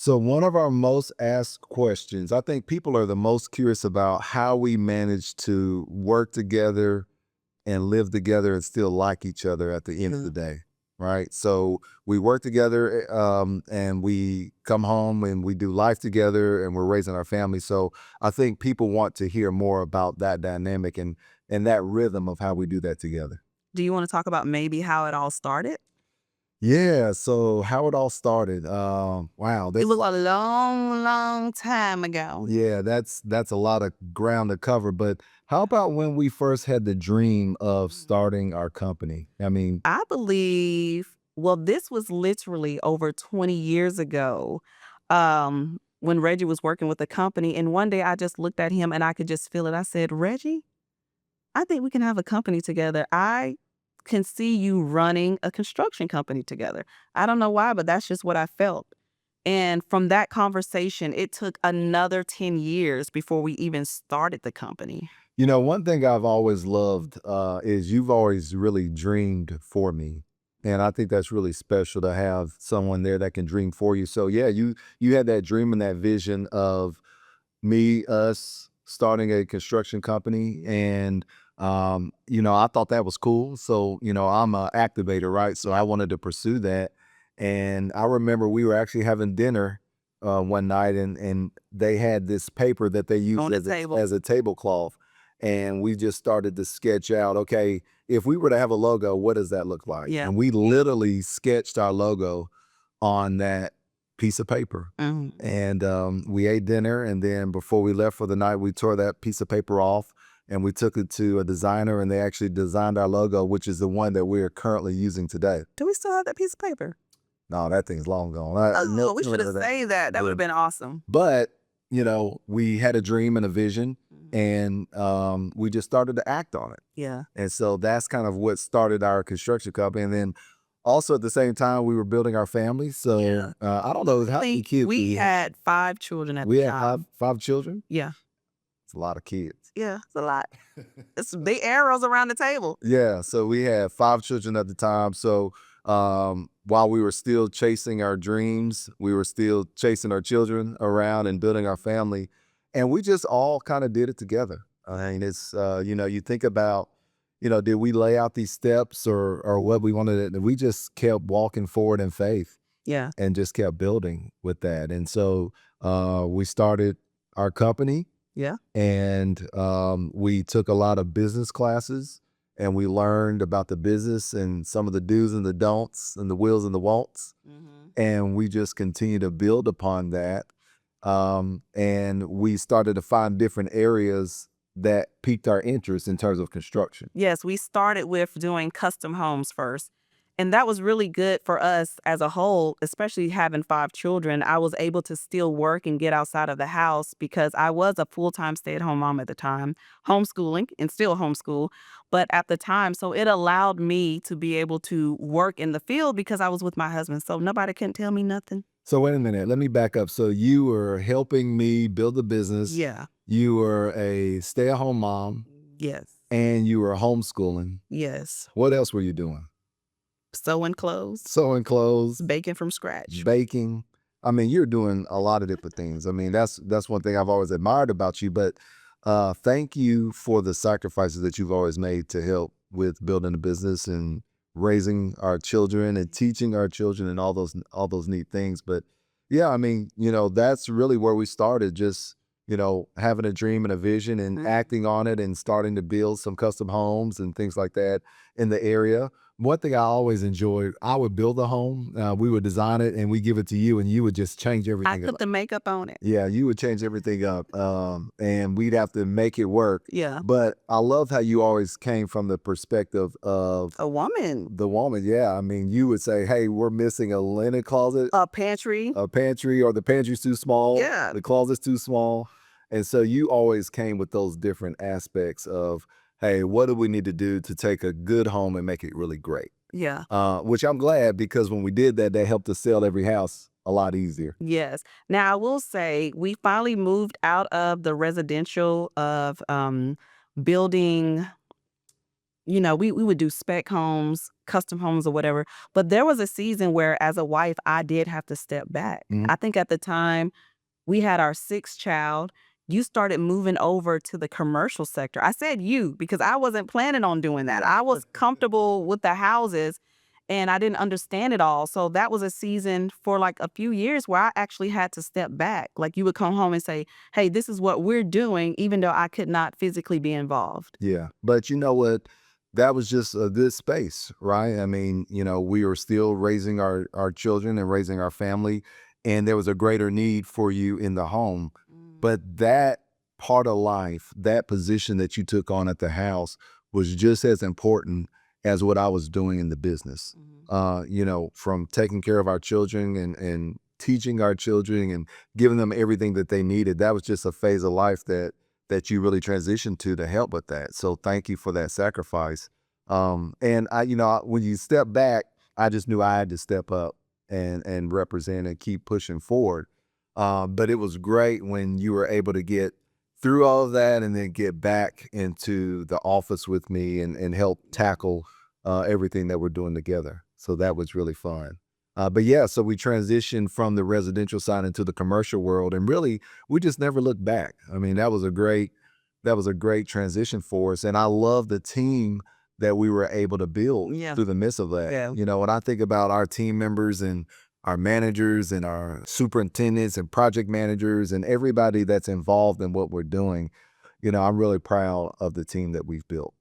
So one of our most asked questions, I think people are the most curious about how we manage to work together and live together and still like each other at the end of the day, right? So we work together and we come home and we do life together and we're raising our family. So I think people want to hear more about that dynamic and that rhythm of how we do that together. Do you want to talk about maybe how it all started? Yeah, so how it all started. Wow, It that's was a long, long time ago. yeah, that's a lot of ground to cover. But how about when we first had the dream of starting our company? I mean, I believe, well, this was literally over 20 years ago, when Reggie was working with a company. And one day I just looked at him and I could just feel it. I said, Reggie, I think we can have a company together. I can see you running a construction company together. I don't know why, but that's just what I felt. And from that conversation, it took another 10 years before we even started the company. one thing I've always loved is you've always really dreamed for me. And I think that's really special to have someone there that can dream for you. So yeah, you had that dream and that vision of us starting a construction company. And I thought that was cool. So, I'm a activator, right? So I wanted to pursue that. And I remember we were actually having dinner one night and they had this paper that they used On the table. as a tablecloth. And we just started to sketch out, okay, if we were to have a logo, what does that look like? Yeah. And we literally sketched our logo on that piece of paper. Mhm. And we ate dinner, and then before we left for the night, we tore that piece of paper off and we took it to a designer, and they actually designed our logo, which is the one that we are currently using today. Do we still have that piece of paper? No, that thing's long gone. Oh, we should have saved that. That would have been awesome. But we had a dream and a vision, and we just started to act on it. Yeah. And so that's kind of what started our construction company. And then also at the same time, we were building our family. So Yeah. I don't know how many kids We had. had 5 children at We the had time. five children. Yeah. It's a lot of kids. Yeah, it's a lot. It's big arrows around the table. Yeah, so we had 5 children at the time. So while we were still chasing our dreams, we were still chasing our children around and building our family, and we just all kind of did it together. I mean, it's you think about, did we lay out these steps or what we wanted to, we just kept walking forward in faith Yeah. and just kept building with that. And so we started our company. Yeah. And we took a lot of business classes and we learned about the business and some of the do's and the don'ts and the wills and the won'ts. And we just continue to build upon that. And we started to find different areas that piqued our interest in terms of construction. Yes, we started with doing custom homes first. And that was really good for us as a whole, especially having 5 children. I was able to still work and get outside of the house because I was a full-time stay-at-home mom at the time, homeschooling and still homeschool. But at the time, so it allowed me to be able to work in the field because I was with my husband. So nobody couldn't tell me nothing. So wait a minute, let me back up. So you were helping me build a business. Yeah. You were a stay-at-home mom Yes. and you were homeschooling. Yes. What else were you doing? Sewing clothes, Sewing clothes, baking from scratch. baking. I mean, you're doing a lot of different things. I mean, that's one thing I've always admired about you. But thank you for the sacrifices that you've always made to help with building a business and raising our children and teaching our children and all those neat things. But yeah, I mean, that's really where we started. Just having a dream and a vision and acting on it and starting to build some custom homes and things like that in the area. One thing I always enjoyed, I would build a home, we would design it, and we give it to you, and you would just change I everything put up. the makeup on it. Yeah, you would change everything up, and we'd have to make it work. Yeah. But I love how you always came from the perspective of A woman. the woman. Yeah, I mean, you would say, "Hey, we're missing a linen closet, A pantry. a pantry, or the pantry's too small. Yeah. The closet's too small." And so you always came with those different aspects of, "Hey, what do we need to do to take a good home and make it really great?" Yeah. Which I'm glad because when we did that, that helped us sell every house a lot easier. Yes. Now I will say we finally moved out of the residential of building we would do spec homes, custom homes or whatever. But there was a season where as a wife, I did have to step back. Mhm. I think at the time we had our sixth child. You started moving over to the commercial sector. I said you because I wasn't planning on doing that. I was comfortable with the houses and I didn't understand it all. So that was a season for like a few years where I actually had to step back. Like you would come home and say, hey, this is what we're doing, even though I could not physically be involved. Yeah. But you know what? That was just a good space, right? I mean, we were still raising our children and raising our family, and there was a greater need for you in the home. But that part of life, that position that you took on at the house was just as important as what I was doing in the business. From taking care of our children and teaching our children and giving them everything that they needed. That was just a phase of life that you really transitioned to help with that. So thank you for that sacrifice. And when you step back, I just knew I had to step up and represent and keep pushing forward. But it was great when you were able to get through all of that and then get back into the office with me and help tackle everything that we're doing together. So that was really fun. But yeah, so we transitioned from the residential side into the commercial world, and really, we just never looked back. I mean, that was a great transition for us, and I love the team that we were able to build Yeah. through the midst of that. Yeah. When I think about our team members and our managers and our superintendents and project managers and everybody that's involved in what we're doing, I'm really proud of the team that we've built.